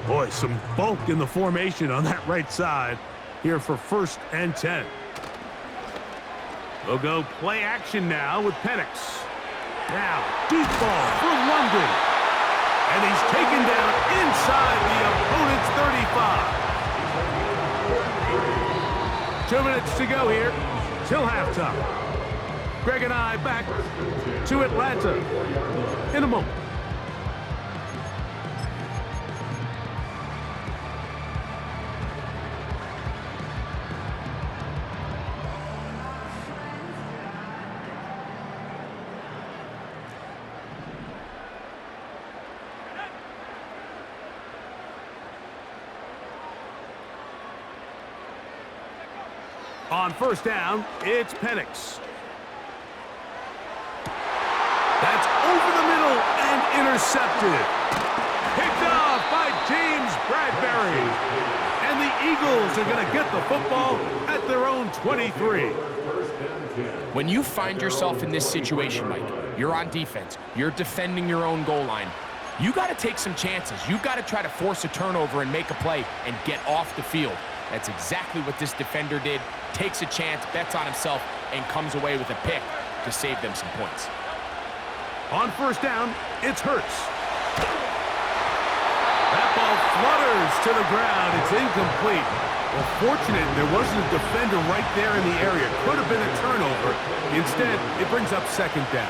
Boy, some bulk in the formation on that right side here for 1st and 10. We'll go play action now with Penix. Now, deep ball for London. And he's taken down inside the opponent's 35. 2 minutes to go here till halftime. Greg and I back to Atlanta in a moment. On 1st down, it's Penix. That's over the middle and intercepted. Picked off by James Bradbury. And the Eagles are going to get the football at their own 23. When you find yourself in this situation, Mike, you're on defense, you're defending your own goal line, you got to take some chances. You got to try to force a turnover and make a play and get off the field. That's exactly what this defender did. Takes a chance, bets on himself, and comes away with a pick to save them some points. On 1st down, it's Hurts. That ball flutters to the ground. It's incomplete. Well, fortunate there wasn't a defender right there in the area. Could have been a turnover. Instead, it brings up 2nd down.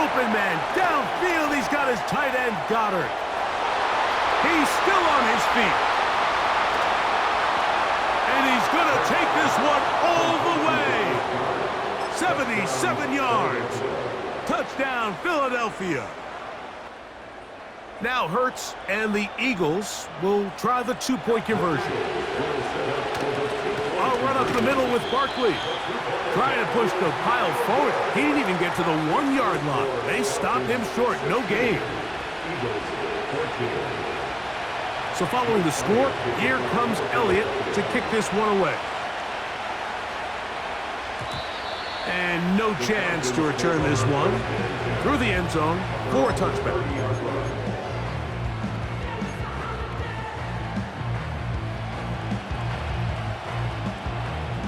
Open man downfield. He's got his tight end, Goddard. He's still on his feet. And he's going to take this one all the way. 77 yards. Touchdown, Philadelphia. Now Hurts and the Eagles will try the 2-point conversion. I'll run up the middle with Barkley. Trying to push the pile forward. He didn't even get to the 1-yard line. They stopped him short. No gain. So following the score, here comes Elliott to kick this one away. And no chance to return this one through the end zone for a touchback.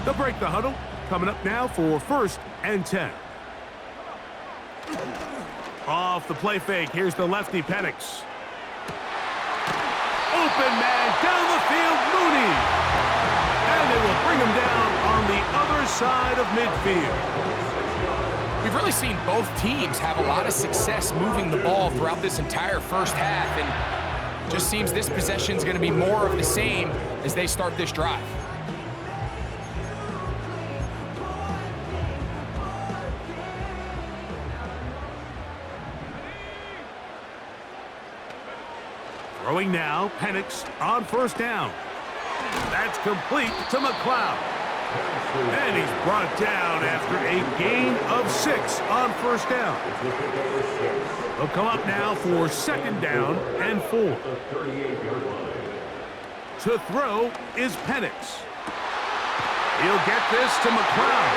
They'll break the huddle. Coming up now for 1st and 10. Off the play fake, here's the lefty Penix. Open man down the field, Mooney. And they will bring him down on the other side of midfield. We've really seen both teams have a lot of success moving the ball throughout this entire 1st half, and just seems this possession is going to be more of the same as they start this drive. Throwing now, Penix on 1st down. That's complete to McLeod. And he's brought down after a gain of 6 on 1st down. They'll come up now for 2nd down and 4. To throw is Penix. He'll get this to McLeod.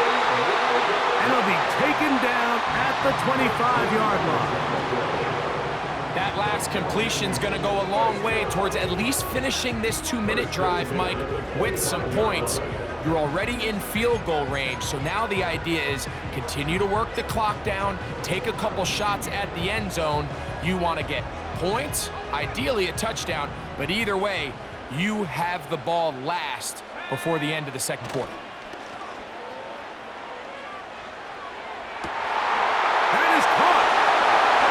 And he'll be taken down at the 25-yard line. That last completion's going to go a long way towards at least finishing this 2-minute drive, Mike, with some points. You're already in field goal range, so now the idea is continue to work the clock down, take a couple shots at the end zone. You want to get points, ideally a touchdown, but either way, you have the ball last before the end of the 2nd quarter. That is caught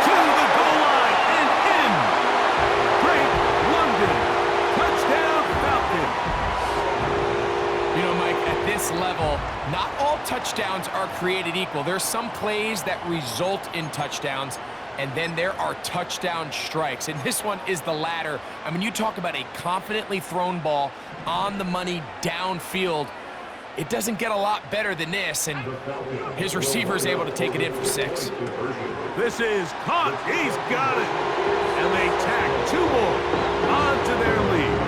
to the goal line and in. Great London. Touchdown Falcons. You know, Mike, at this level, not all touchdowns are created equal. There's some plays that result in touchdowns, and then there are touchdown strikes, and this one is the latter. I mean, you talk about a confidently thrown ball on the money downfield. It doesn't get a lot better than this, and his receiver is able to take it in for 6. This is caught. He's got it. And they tack 2 more onto their lead.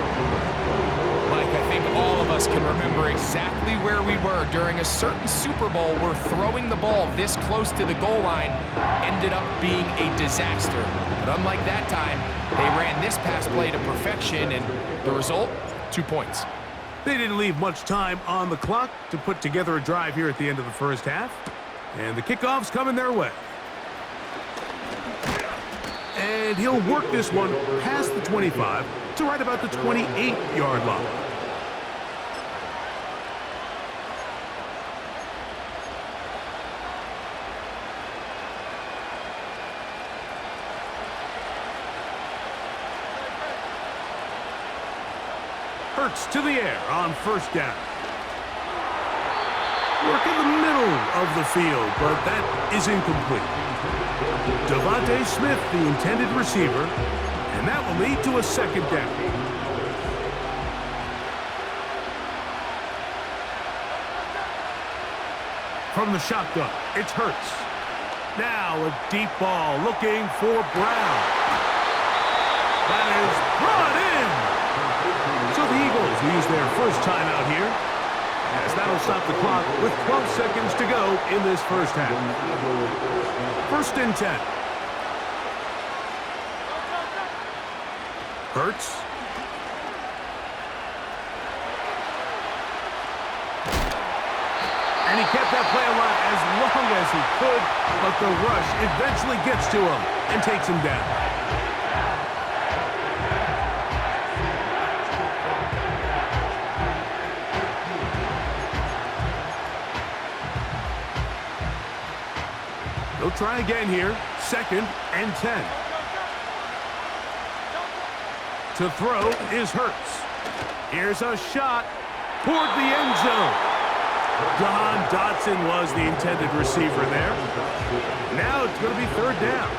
Mike, I think all of us can remember exactly where we were during a certain Super Bowl where throwing the ball this close to the goal line ended up being a disaster. But unlike that time, they ran this pass play to perfection, and the result, 2 points. They didn't leave much time on the clock to put together a drive here at the end of the first half. And the kickoff's coming their way. And he'll work this one past the 25 to right about the 28-yard line. Hurts to the air on first down. Work in the middle of the field, but that is incomplete. Devontae Smith, the intended receiver, and that will lead to a second down. From the shotgun, it's Hurts. Now a deep ball looking for Brown. That is brought in. So the Eagles use their first timeout here, as that'll stop the clock with 12 seconds to go in this first half. First and 10. Hurts. And he kept that play alive as long as he could, but the rush eventually gets to him and takes him down. They'll try again here. Second and 10. To throw is Hurts. Here's a shot toward the end zone. John Dotson was the intended receiver there. Now it's going to be third down.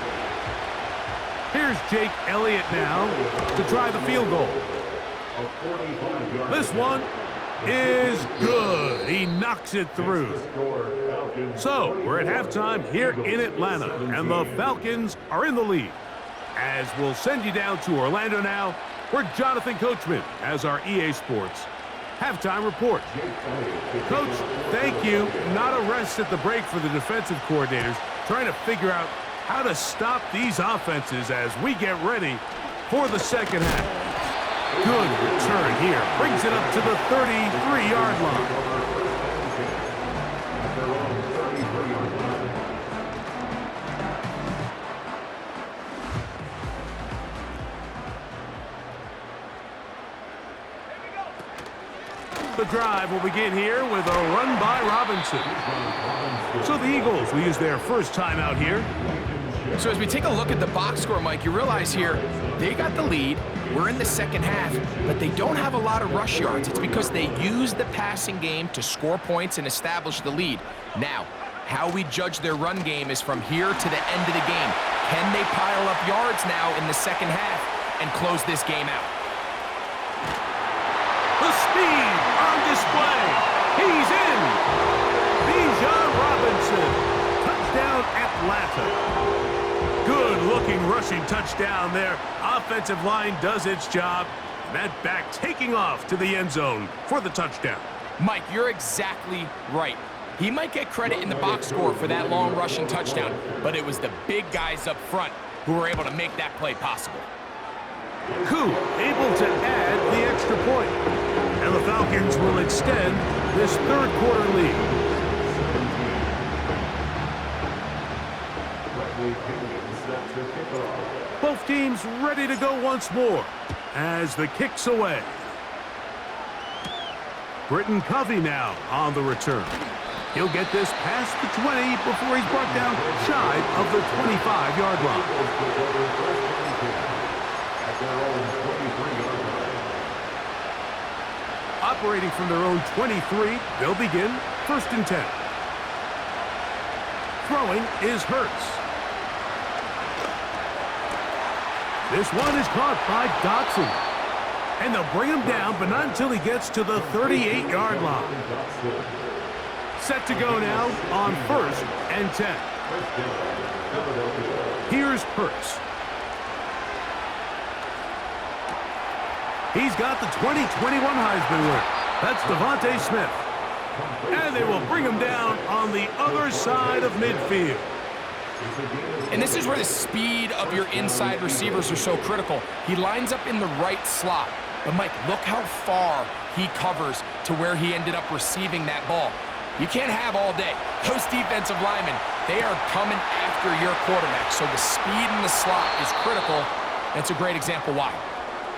Here's Jake Elliott now to try the field goal. This one is good. He knocks it through. So we're at halftime here in Atlanta, and the Falcons are in the lead. As we'll send you down to Orlando now, where Jonathan Coachman has our EA Sports halftime report. Coach, thank you. Not a rest at the break for the defensive coordinators, trying to figure out how to stop these offenses as we get ready for the second half. Good return here. Brings it up to the 33-yard line. The drive will begin here with a run by Robinson. So the Eagles will use their first timeout here. So as we take a look at the box score, Mike, you realize here they got the lead. We're in the second half, but they don't have a lot of rush yards. It's because they use the passing game to score points and establish the lead. Now, how we judge their run game is from here to the end of the game. Can they pile up yards now in the second half and close this game out? The speed on display. He's in. Bijan Robinson. Touchdown, Atlanta. Good-looking rushing touchdown there. Offensive line does its job. That back taking off to the end zone for the touchdown. Mike, you're exactly right. He might get credit in the box score for that long rushing touchdown, but it was the big guys up front who were able to make that play possible. Koo able to add the extra point. And the Falcons will extend this third quarter lead. Both teams ready to go once more as the kick's away. Britton Covey now on the return. He'll get this past the 20 before he's brought down shy of the 25-yard line. Operating from their own 23, they'll begin first and 10. Throwing is Hurts. This one is caught by Dotson. And they'll bring him down, but not until he gets to the 38-yard line. Set to go now on first and 10. Here's Hurts. He's got the 2021 Heisman winner. That's Devontae Smith. And they will bring him down on the other side of midfield. And this is where the speed of your inside receivers are so critical. He lines up in the right slot. But, Mike, look how far he covers to where he ended up receiving that ball. You can't have all day. Those defensive linemen, they are coming after your quarterback. So the speed in the slot is critical. That's a great example why.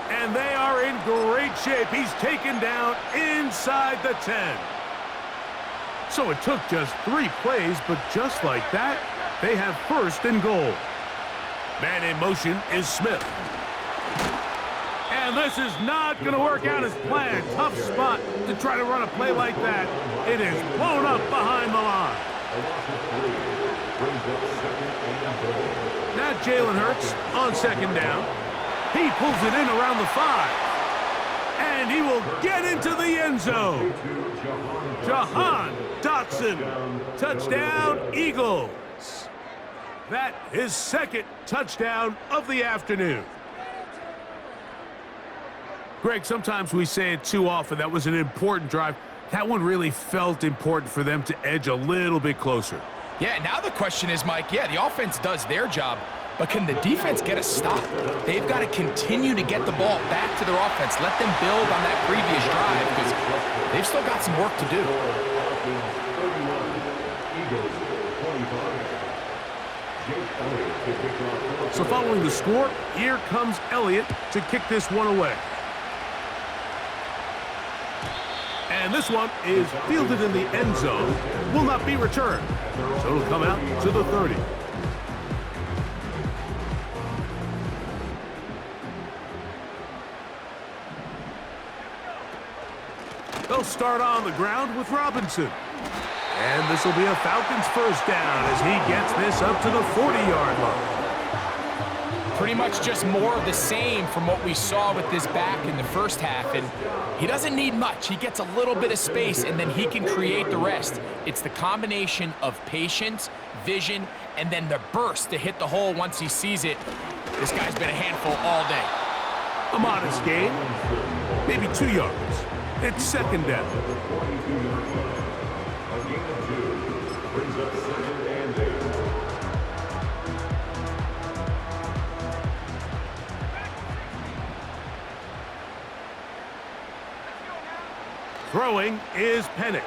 And they are in great shape. He's taken down inside the 10. So it took just 3 plays, but just like that, they have first and goal. Man in motion is Smith. And this is not going to work out as planned. Tough spot to try to run a play like that. It is blown up behind the line. Now Jalen Hurts on second down. He pulls it in around the 5. And he will get into the end zone. Jahan Dotson. Touchdown, Eagles. That is second touchdown of the afternoon. Greg, sometimes we say it too often. That was an important drive. That one really felt important for them to edge a little bit closer. Yeah, now the question is, Mike, yeah, the offense does their job, but can the defense get a stop? They've got to continue to get the ball back to their offense. Let them build on that previous drive because they've still got some work to do. So following the score, here comes Elliott to kick this one away. And this one is fielded in the end zone. Will not be returned. So it'll come out to the 30. They'll start on the ground with Robinson. And this will be a Falcons first down as he gets this up to the 40-yard line. Pretty much just more of the same from what we saw with this back in the first half. And he doesn't need much. He gets a little bit of space, and then he can create the rest. It's the combination of patience, vision, and then the burst to hit the hole once he sees it. This guy's been a handful all day. A modest gain, maybe 2 yards. It's second down. Throwing is Penix.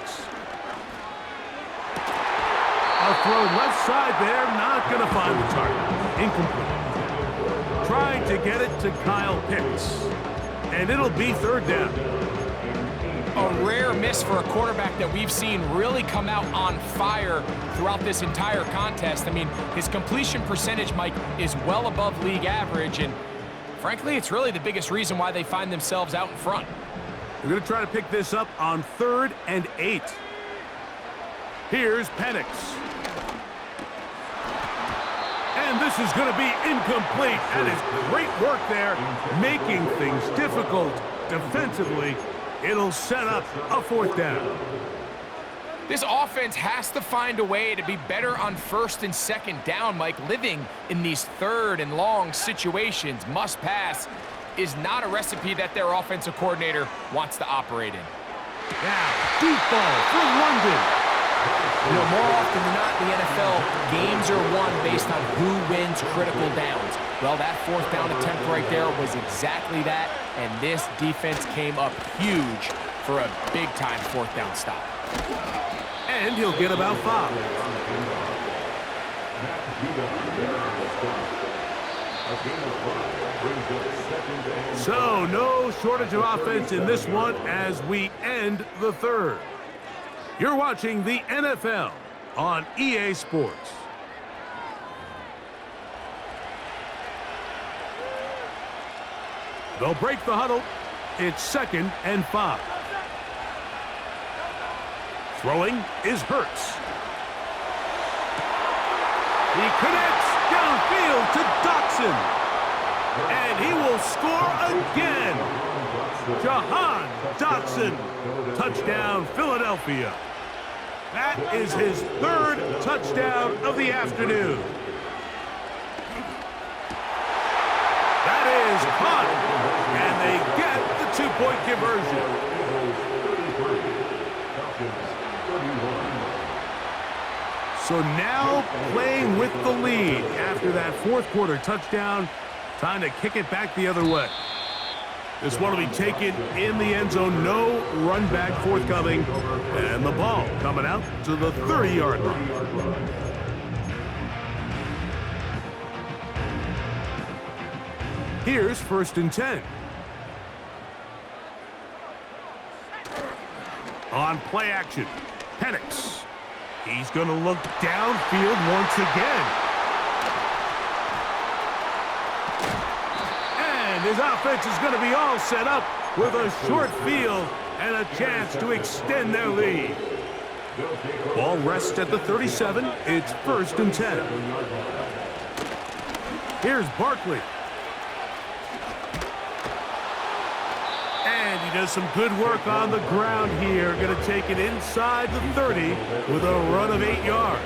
A throw left side there, not going to find the target. Incomplete. Trying to get it to Kyle Pitts. And it'll be third down. A rare miss for a quarterback that we've seen really come out on fire throughout this entire contest. I mean, his completion percentage, Mike, is well above league average. And frankly, it's really the biggest reason why they find themselves out in front. They're going to try to pick this up on 3rd and 8. Here's Penix. And this is going to be incomplete. That is great work there, making things difficult defensively. It'll set up a 4th down. This offense has to find a way to be better on 1st and 2nd down, Mike. Living in these 3rd and long situations, must pass, is not a recipe that their offensive coordinator wants to operate in. Now, deep ball for London. You know, more often than not in the NFL, games are won based on who wins critical downs. Well, that 4th down attempt right there was exactly that, and this defense came up huge for a big-time 4th down stop. And he'll get about 5. So, no shortage of offense in this one as we end the 3rd. You're watching the NFL on EA Sports. They'll break the huddle. It's 2nd and 5. Throwing is Hurts. He connects downfield to Dotson. And he will score again. Jahan Dotson. Touchdown, Philadelphia. That is his 3rd touchdown of the afternoon. That is caught. And they get the 2-point conversion. So now playing with the lead after that fourth quarter touchdown. Time to kick it back the other way. This one will be taken in the end zone. No run back forthcoming. And the ball coming out to the 30-yard line. Here's 1st and 10. On play action, Penix. He's going to look downfield once again. And his offense is going to be all set up with a short field and a chance to extend their lead. Ball rests at the 37. It's 1st and 10. Here's Barkley. And he does some good work on the ground here. Going to take it inside the 30 with a run of 8 yards.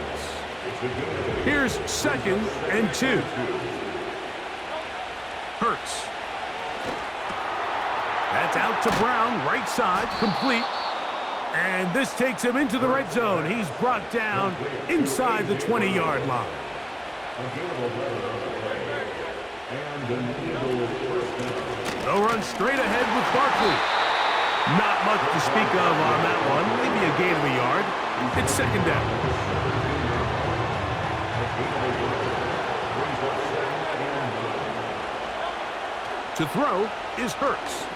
Here's 2nd and 2. Hurts. That's out to Brown, right side, complete. And this takes him into the red zone. He's brought down inside the 20-yard line. They'll run straight ahead with Barkley. Not much to speak of on that one. Maybe a gain of a yard. It's 2nd down. To throw is Hurts.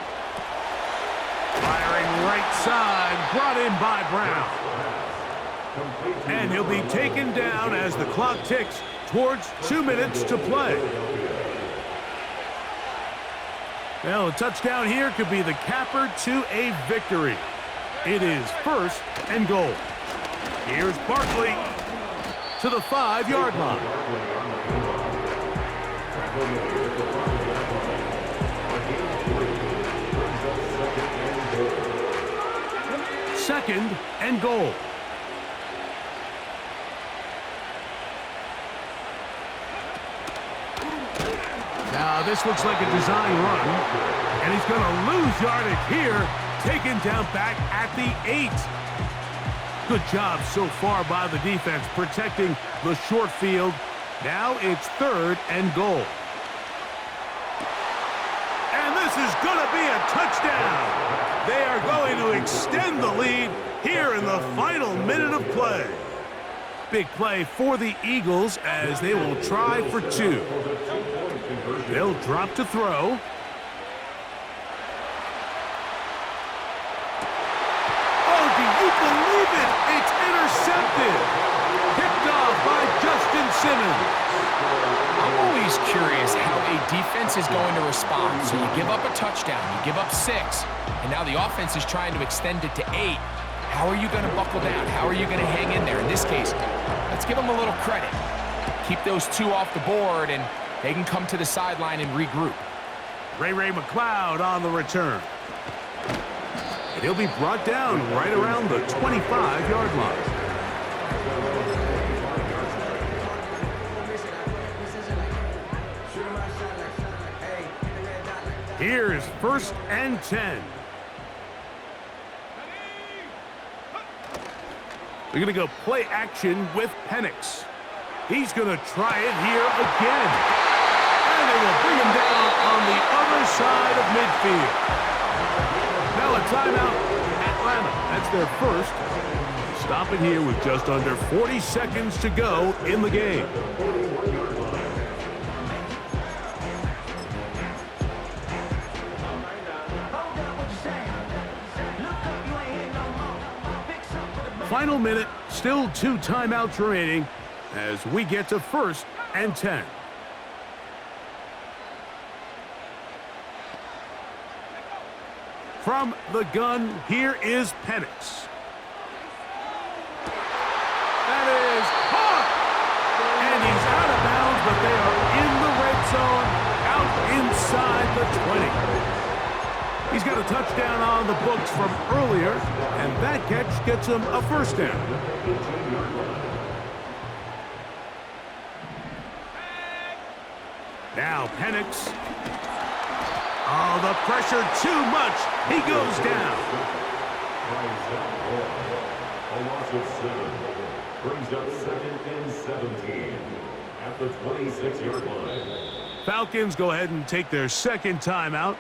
Firing right side, brought in by Brown. And he'll be taken down as the clock ticks towards 2 minutes to play. Well, a touchdown here could be the capper to a victory. It is 1st and goal. Here's Barkley to the 5-yard line. 2nd and goal. Now this looks like a design run, and he's going to lose yardage here, taken down back at the 8. Good job so far by the defense protecting the short field. Now it's 3rd and goal. And this is going to be a touchdown. They are going to extend the lead here in the final minute of play. Big play for the Eagles as they will try for 2. They'll drop to throw. Oh, do you believe it? It's intercepted. Picked off by Justin Simmons. I'm always curious how a defense is going to respond. So you give up a touchdown, you give up 6, and now the offense is trying to extend it to 8. How are you going to buckle down? How are you going to hang in there? In this case, let's give them a little credit. Keep those 2 off the board, and they can come to the sideline and regroup. Ray McCloud on the return. And he'll be brought down right around the 25-yard line. Here's 1st and 10. They're going to go play action with Penix. He's going to try it here again. And they will bring him down on the other side of midfield. Now a timeout, Atlanta. That's their first. Stop it here with just under 40 seconds to go in the game. Final minute, still 2 timeouts remaining as we get to 1st and 10. From the gun, here is Penix. That is caught! And he's out of bounds, but they are in the red zone, out inside the 20. He's got a touchdown on the books from earlier, and that catch gets him a 1st down. Now Penix. Oh, the pressure too much. He goes down. A loss of 7. Brings up 2nd and 17 at the 26-yard line. Falcons go ahead and take their second timeout,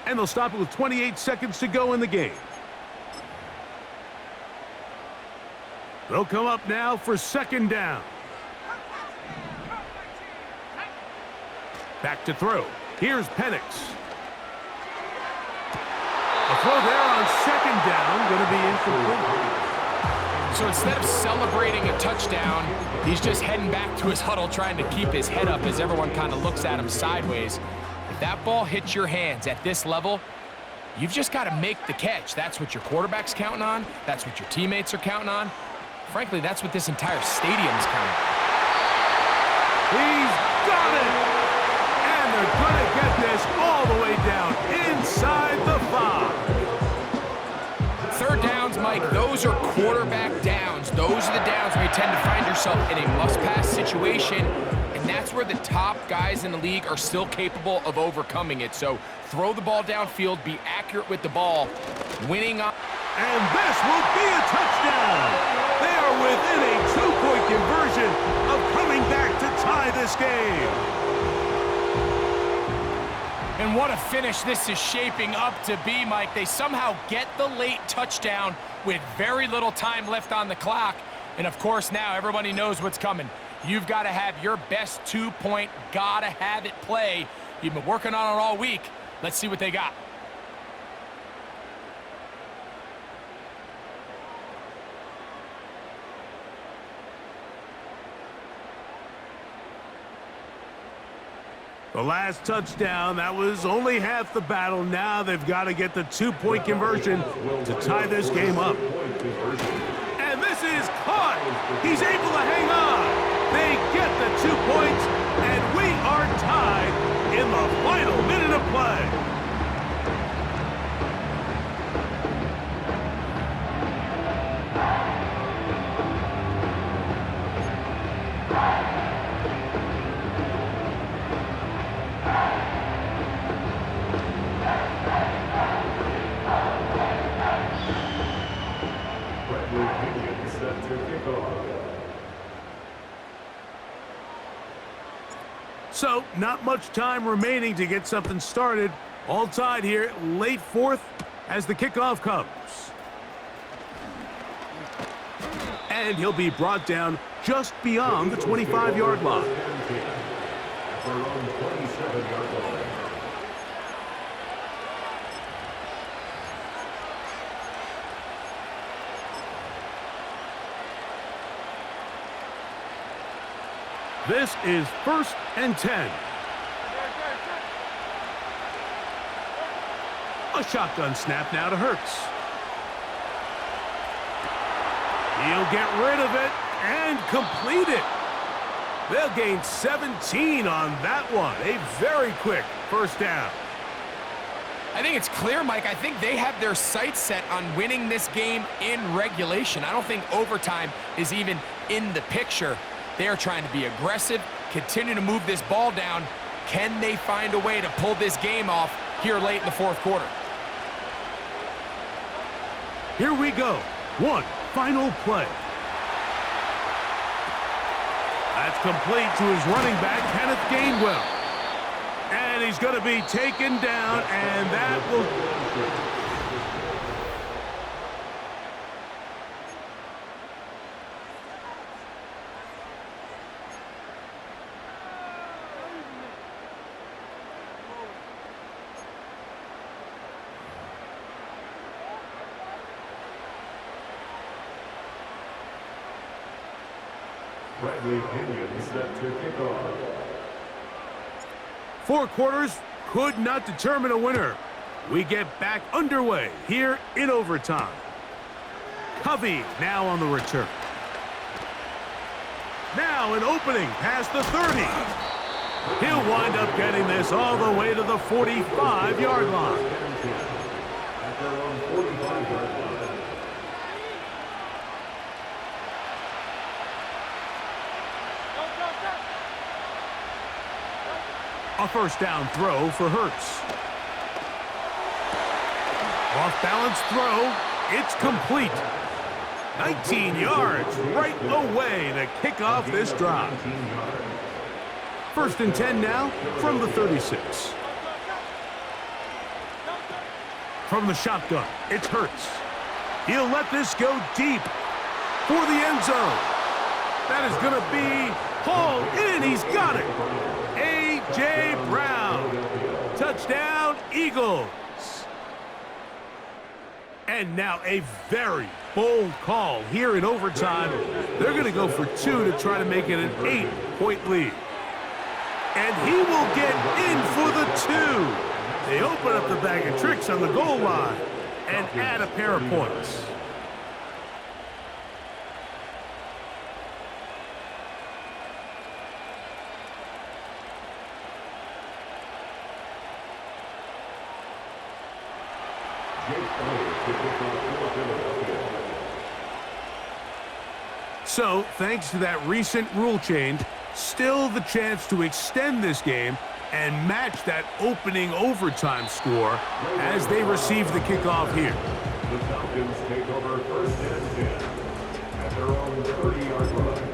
and they'll stop it with 28 seconds to go in the game. They'll come up now for 2nd down. Back to throw. Here's Penix. A throw there on 2nd down, going to be incomplete. So instead of celebrating a touchdown, he's just heading back to his huddle trying to keep his head up as everyone kind of looks at him sideways. If that ball hits your hands at this level, you've just got to make the catch. That's what your quarterback's counting on. That's what your teammates are counting on. Frankly, that's what this entire stadium's counting on. He's got it! And they're going to get this all the way down inside the 5. 3rd downs, Mike, those are quarterback downs. Those are the downs where you tend to find yourself in a must-pass situation, and that's where the top guys in the league are still capable of overcoming it. So throw the ball downfield, be accurate with the ball, winning up. And this will be a touchdown. They are within a 2-point conversion of coming back to tie this game. And what a finish this is shaping up to be, Mike. They somehow get the late touchdown with very little time left on the clock. And, of course, now everybody knows what's coming. You've got to have your best 2-point, gotta have it play. You've been working on it all week. Let's see what they got. The last touchdown, that was only half the battle. Now they've got to get the 2-point conversion to tie this game up. And this is caught. He's able to hang on. They get the 2 points, and we are tied in the final minute of play. So, not much time remaining to get something started. All tied here, late 4th as the kickoff comes. And he'll be brought down just beyond the 25-yard line. This is 1st and 10. A shotgun snap now to Hurts. He'll get rid of it and complete it. They'll gain 17 on that one. A very quick 1st down. I think it's clear, Mike. I think they have their sights set on winning this game in regulation. I don't think overtime is even in the picture. They are trying to be aggressive, continue to move this ball down. Can they find a way to pull this game off here late in the 4th quarter? Here we go. One final play. That's complete to his running back, Kenneth Gainwell. And he's going to be taken down, and that will... Bradley Pinion set to kick off. 4 quarters could not determine a winner. We get back underway here in overtime. Covey now on the return. Now an opening past the 30. He'll wind up getting this all the way to the 45-yard line. At their own 45-yard line. A 1st down throw for Hurts. Off-balance throw It's complete. 19 yards right away to kick off this drive. 1st and 10 now from the 36. From the shotgun, it's Hurts. He'll let this go deep for the end zone. That is going to be hauled in. He's got it. A.J. Brown. Touchdown, Eagles. And now a very bold call here in overtime. They're going to go for 2 to try to make it an 8-point lead. And he will get in for the 2. They open up the bag of tricks on the goal line and add a pair of points. So, thanks to that recent rule change, still the chance to extend this game and match that opening overtime score as they receive the kickoff here. The Falcons take over 1st and 10 at their own 30-yard line.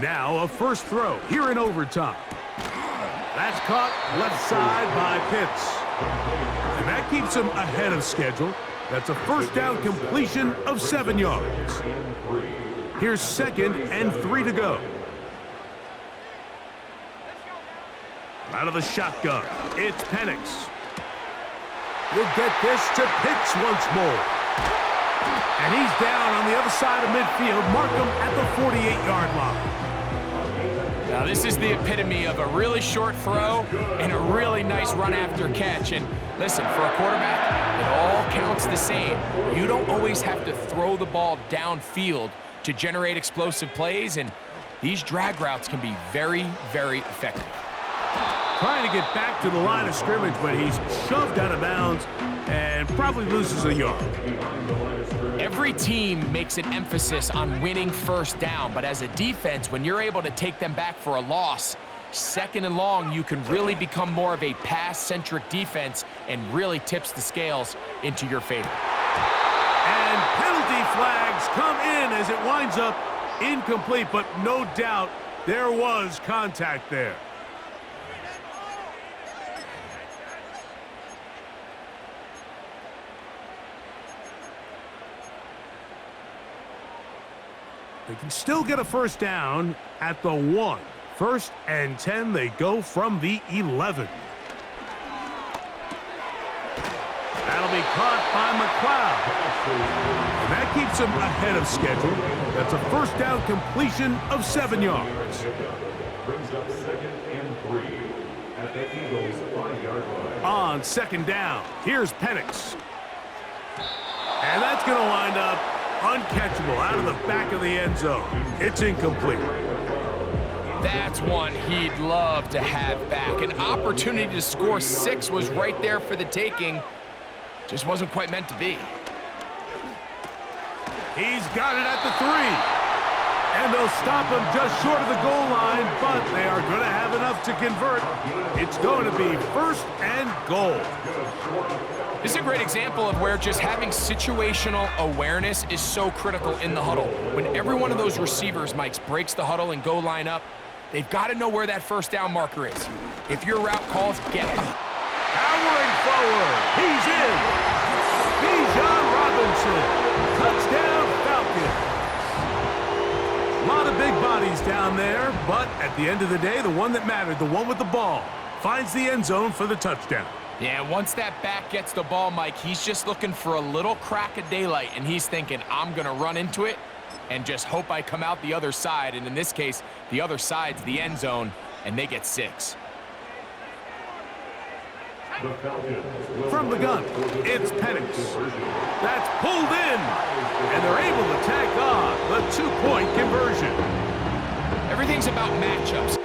Now a first throw here in overtime. That's caught left side by Pitts. And that keeps him ahead of schedule. That's a first down completion of 7 yards. Here's 2nd and 3 to go. Out of the shotgun, it's Penix. We'll get this to Pitts once more. And he's down on the other side of midfield. Mark him at the 48-yard line. Now, this is the epitome of a really short throw and a really nice run after catch. And listen, for a quarterback, it all counts the same. You don't always have to throw the ball downfield to generate explosive plays, and these drag routes can be very, very effective. Trying to get back to the line of scrimmage, but he's shoved out of bounds and probably loses a yard. Every team makes an emphasis on winning first down, but as a defense, when you're able to take them back for a loss, 2nd and long, you can really become more of a pass-centric defense and really tips the scales into your favor. And penalty flags come in as it winds up incomplete, but no doubt there was contact there. They can still get a first down at the 1. 1st and 10, they go from the 11. That'll be caught by McLeod. And that keeps him ahead of schedule. That's a first down completion of 7 yards. Brings up 2nd and 3 at the Eagles' 5-yard line. On 2nd down, here's Penix. And that's going to wind up uncatchable out of the back of the end zone. It's incomplete. That's one he'd love to have back. An opportunity to score 6 was right there for the taking. Just wasn't quite meant to be. He's got it at the 3. And they'll stop him just short of the goal line, but they are going to have enough to convert. It's going to be 1st and goal. This is a great example of where just having situational awareness is so critical in the huddle. When every one of those receivers, Mike, breaks the huddle and go line up, they've got to know where that first down marker is. If your route calls, get it. Powering forward, he's in. Bijan Robinson, touchdown Falcons. A lot of big bodies down there, but at the end of the day, the one that mattered, the one with the ball, finds the end zone for the touchdown. Yeah, once that back gets the ball, Mike, he's just looking for a little crack of daylight, and he's thinking, I'm going to run into it and just hope I come out the other side. And in this case, the other side's the end zone, and they get 6. From the gun, it's Penix. That's pulled in, and they're able to tack on the 2-point conversion. Everything's about matchups.